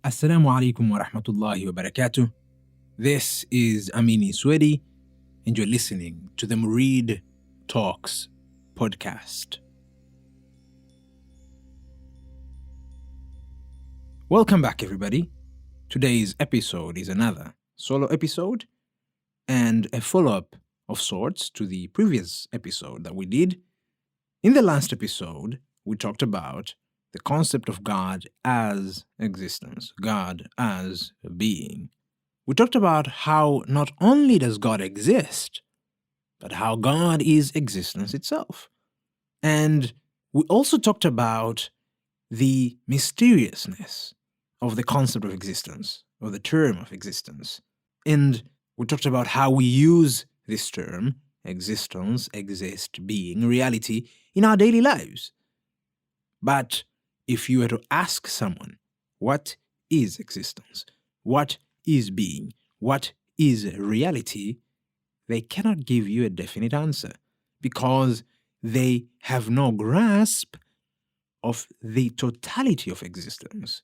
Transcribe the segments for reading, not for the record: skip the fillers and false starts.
Assalamu alaikum wa rahmatullahi wa barakatuh. This is Amini Swedi, and you're listening to the Murid Talks podcast. Welcome back, everybody. Today's episode is another solo episode and a follow-up of sorts to the previous episode that we did. In the last episode, we talked about the concept of God as existence, God as a being. We talked about how not only does God exist, but how God is existence itself. And we also talked about the mysteriousness of the concept of existence, or the term of existence. And we talked about how we use this term, existence, exist, being, reality, in our daily lives. But if you were to ask someone, what is existence? What is being? What is reality? They cannot give you a definite answer because they have no grasp of the totality of existence.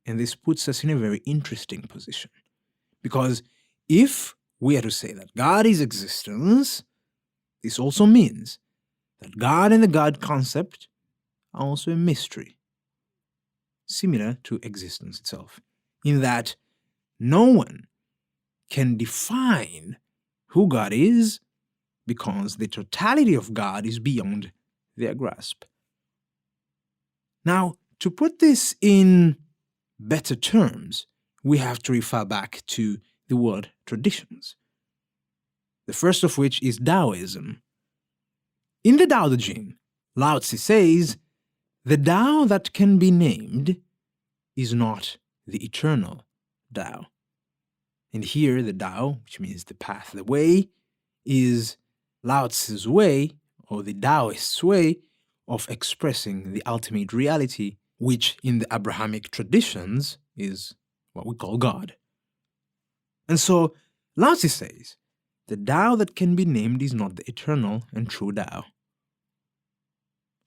And this puts us in a very interesting position because if we are to say that God is existence, this also means that God and the God concept are also a mystery, similar to existence itself, in that no one can define who God is because the totality of God is beyond their grasp. Now, to put this in better terms, we have to refer back to the word traditions, the first of which is Taoism. In the Tao Te Ching, Lao Tzu says, "The Tao that can be named is not the eternal Tao." And here the Tao, which means the path, the way, is Lao Tzu's way, or the Taoist's way, of expressing the ultimate reality, which in the Abrahamic traditions is what we call God. And so Lao Tzu says, the Tao that can be named is not the eternal and true Tao.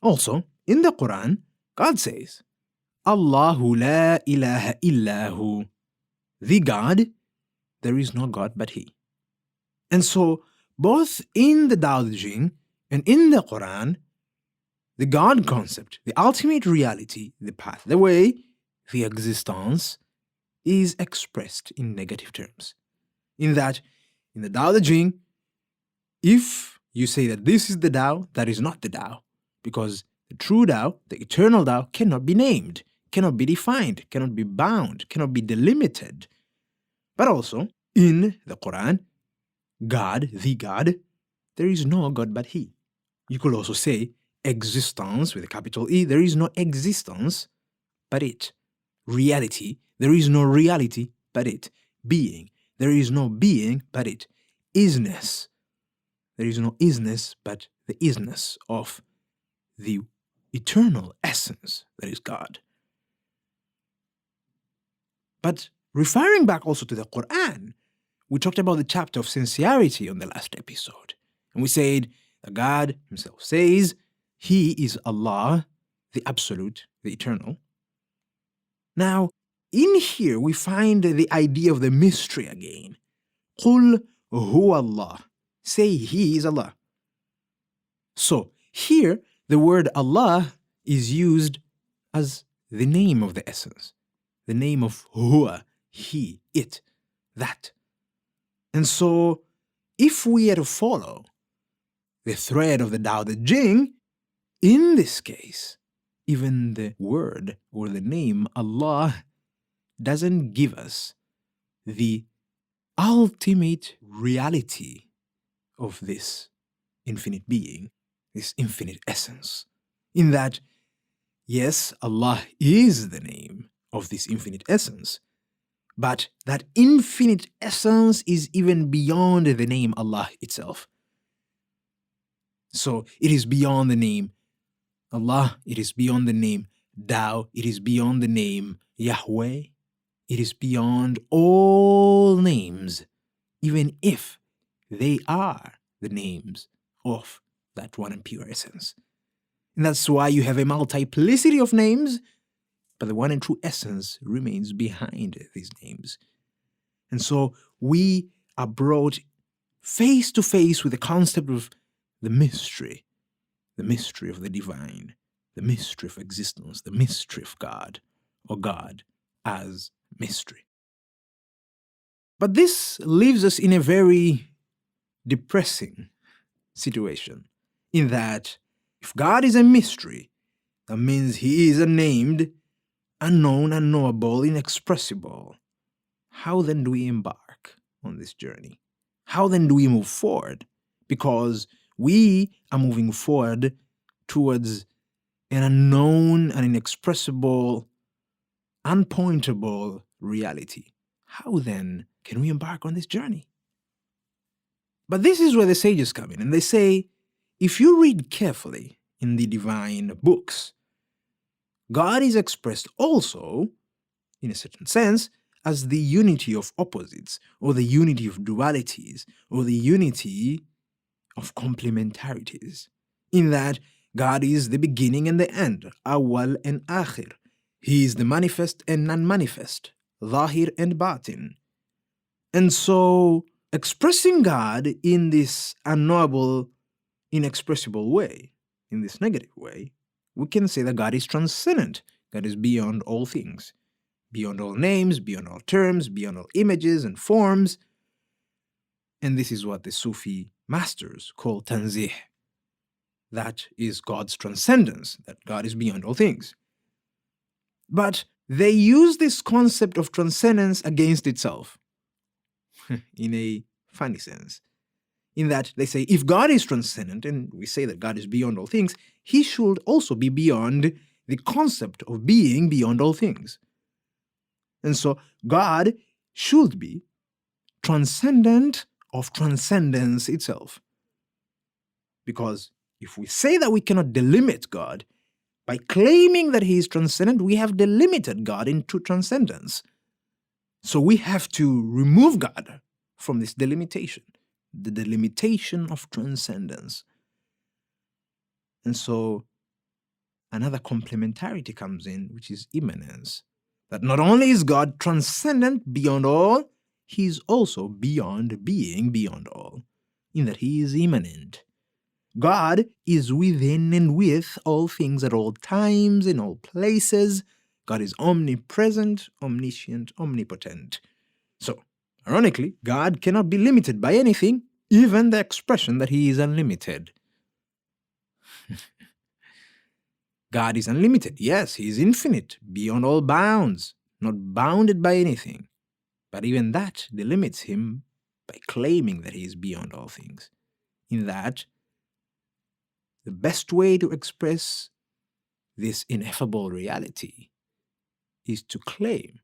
Also, in the Quran, God says, Allahu la ilaha illahu. The God, there is no God but He. And so, both in the Tao Te Ching and in the Quran, the God concept, the ultimate reality, the path, the way, the existence, is expressed in negative terms. In that, in the Tao Te Ching, if you say that this is the Tao, that is not the Tao, because the true Tao, the eternal Tao, cannot be named, cannot be defined, cannot be bound, cannot be delimited. But also, in the Quran, God, the God, there is no God but He. You could also say existence with a capital E, there is no existence but it. Reality, there is no reality but it. Being, there is no being but it. Isness, there is no isness but the isness of the eternal essence that is God. But referring back also to the Quran, we talked about the chapter of sincerity on the last episode. And we said that God Himself says He is Allah, the Absolute, the Eternal. Now, in here we find the idea of the mystery again. Qul huwa Allah. Say He is Allah. So, here the word Allah is used as the name of the essence, the name of Huwa, He, it, that. And so, if we are to follow the thread of the Tao Te Ching, in this case, even the word or the name Allah doesn't give us the ultimate reality of this infinite being, this infinite essence. In that, yes, Allah is the name of this infinite essence, but that infinite essence is even beyond the name Allah itself. So it is beyond the name Allah, it is beyond the name Tao, it is beyond the name Yahweh, it is beyond all names, even if they are the names of that one and pure essence. And that's why you have a multiplicity of names, but the one and true essence remains behind these names. And so we are brought face to face with the concept of the mystery of the divine, the mystery of existence, the mystery of God, or God as mystery. But this leaves us in a very depressing situation, in that if God is a mystery, that means he is unnamed, unknown, unknowable, inexpressible. How then do we embark on this journey? How then do we move forward? Because we are moving forward towards an unknown and inexpressible, unpointable reality. How then can we embark on this journey? But this is where the sages come in, and they say, if you read carefully in the divine books, God is expressed also, in a certain sense, as the unity of opposites, or the unity of dualities, or the unity of complementarities, in that God is the beginning and the end, awal and akhir. He is the manifest and non-manifest, zahir and batin. And so, expressing God in this unknowable, inexpressible way, in this negative way, we can say that God is transcendent. God is beyond all things, beyond all names, beyond all terms, beyond all images and forms. And this is what the Sufi masters call tanzih. That is God's transcendence, that God is beyond all things. But they use this concept of transcendence against itself in a funny sense, in that they say if God is transcendent, and we say that God is beyond all things, he should also be beyond the concept of being beyond all things. And so God should be transcendent of transcendence itself. Because if we say that we cannot delimit God, by claiming that he is transcendent, we have delimited God into transcendence. So we have to remove God from this delimitation, the delimitation of transcendence. And so another complementarity comes in, which is immanence. That not only is God transcendent beyond all, he is also beyond being beyond all, in that he is immanent. God is within and with all things at all times, in all places. God is omnipresent, omniscient, omnipotent. So, ironically, God cannot be limited by anything, even the expression that he is unlimited. God is unlimited. Yes, he is infinite, beyond all bounds, not bounded by anything. But even that delimits him by claiming that he is beyond all things, in that the best way to express this ineffable reality is to claim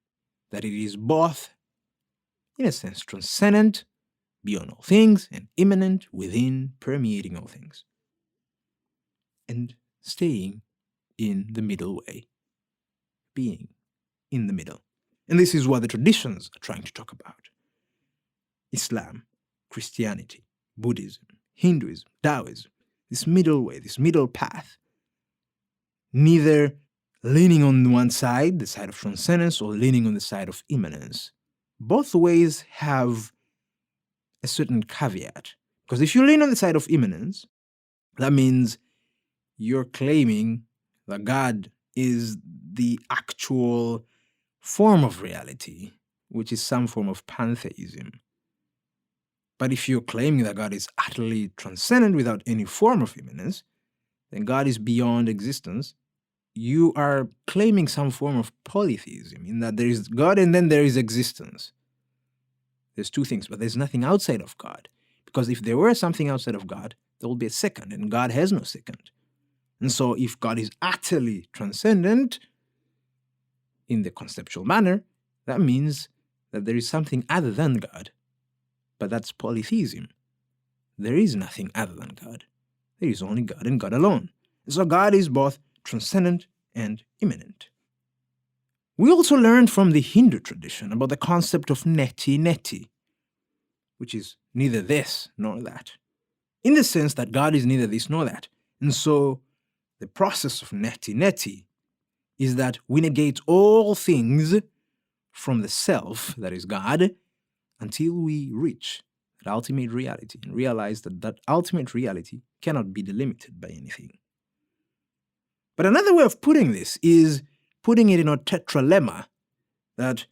that it is both, in a sense, transcendent, beyond all things, and immanent, within, permeating all things, and staying in the middle way, being in the middle. And this is what the traditions are trying to talk about. Islam, Christianity, Buddhism, Hinduism, Taoism, this middle way, this middle path, neither leaning on one side, the side of transcendence, or leaning on the side of immanence. Both ways have a certain caveat. Because if you lean on the side of immanence, that means you're claiming that God is the actual form of reality, which is some form of pantheism. But if you're claiming that God is utterly transcendent without any form of immanence, then God is beyond existence. You are claiming some form of polytheism, in that there is God and then there is existence. There's two things, but there's nothing outside of God. Because if there were something outside of God, there will be a second, and God has no second. And so if God is utterly transcendent in the conceptual manner, that means that there is something other than God. But that's polytheism. There is nothing other than God. There is only God and God alone. And so God is both transcendent and immanent. We also learned from the Hindu tradition about the concept of neti, which is neither this nor that, in the sense that God is neither this nor that. And so the process of neti is that we negate all things from the self, that is God, until we reach that ultimate reality and realize that that ultimate reality cannot be delimited by anything. But another way of putting this is putting it in a tetralemma, that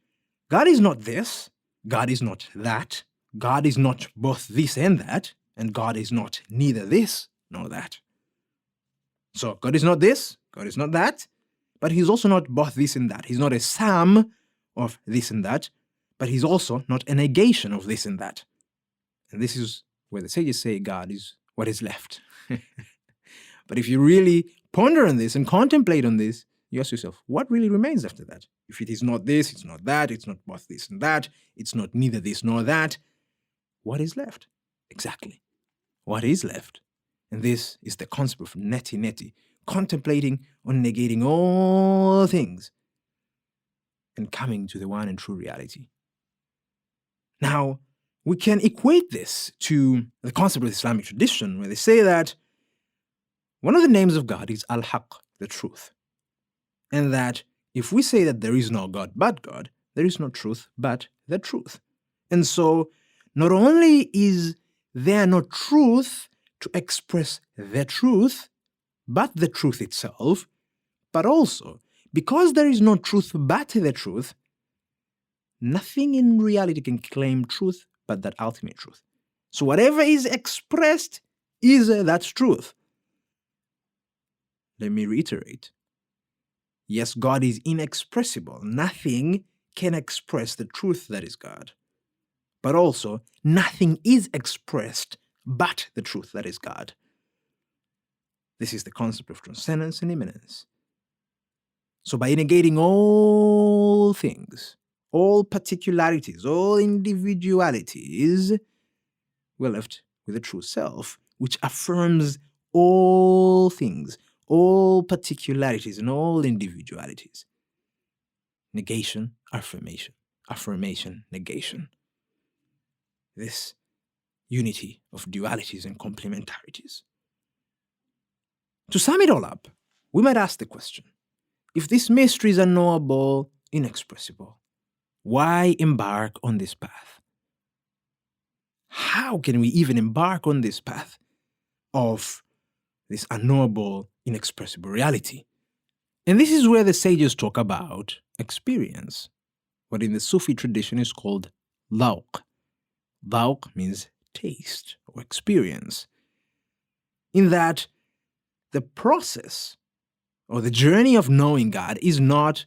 God is not this, God is not that, God is not both this and that, and God is not neither this nor that. So God is not this, God is not that, but he's also not both this and that. He's not a sum of this and that, but he's also not a negation of this and that. And this is where the sages say God is what is left. But if you really ponder on this and contemplate on this, you ask yourself, what really remains after that? If it is not this, it's not that, it's not both this and that, it's not neither this nor that, what is left? Exactly. What is left? And this is the concept of neti, contemplating on negating all things and coming to the one and true reality. Now, we can equate this to the concept of the Islamic tradition, where they say that one of the names of God is Al-Haq, the truth. And that if we say that there is no God but God, there is no truth but the truth. And so, not only is there no truth to express the truth, but the truth itself, but also, because there is no truth but the truth, nothing in reality can claim truth but that ultimate truth. So whatever is expressed is that truth. Let me reiterate. Yes, God is inexpressible. Nothing can express the truth that is God. But also, nothing is expressed but the truth that is God. This is the concept of transcendence and immanence. So by negating all things, all particularities, all individualities, we're left with the true self, which affirms all things, all particularities, and all individualities. Negation, affirmation, affirmation, negation. This unity of dualities and complementarities. To sum it all up, we might ask the question, if these mysteries are knowable, inexpressible, why embark on this path? How can we even embark on this path of this unknowable, inexpressible reality? And this is where the sages talk about experience, what in the Sufi tradition is called dhawq. Dhawq means taste or experience. In that the process or the journey of knowing God is not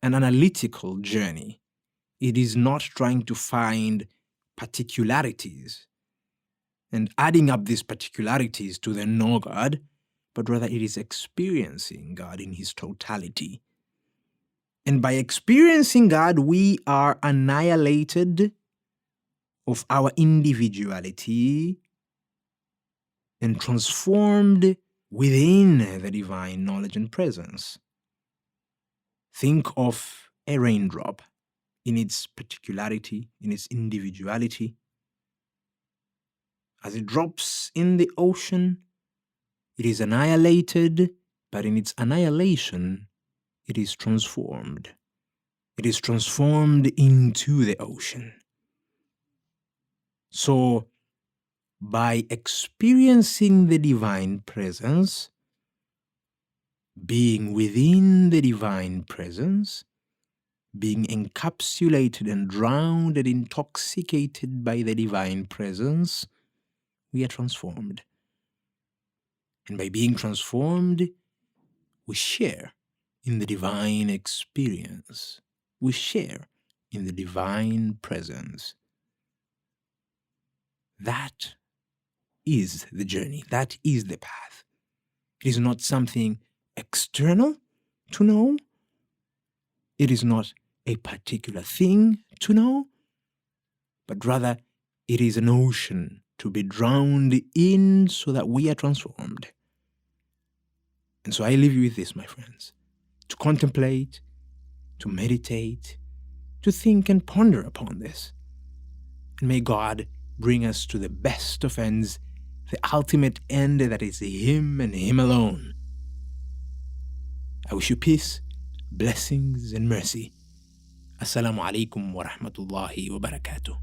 an analytical journey. It is not trying to find particularities and adding up these particularities to then know God, but rather it is experiencing God in his totality. And by experiencing God, we are annihilated of our individuality and transformed within the divine knowledge and presence. Think of a raindrop in its particularity, in its individuality. As it drops in the ocean, it is annihilated, but in its annihilation, it is transformed. It is transformed into the ocean. So, by experiencing the divine presence, being within the divine presence, being encapsulated and drowned and intoxicated by the divine presence, we are transformed. And by being transformed, we share in the divine experience. We share in the divine presence. That is the journey. That is the path. It is not something external to know. It is not a particular thing to know, but rather it is an ocean to be drowned in so that we are transformed. And so I leave you with this, my friends, to contemplate, to meditate, to think and ponder upon this. And may God bring us to the best of ends, the ultimate end that is Him and Him alone. I wish you peace, blessings, and mercy. Assalamu alaikum wa rahmatullahi wa barakatuh.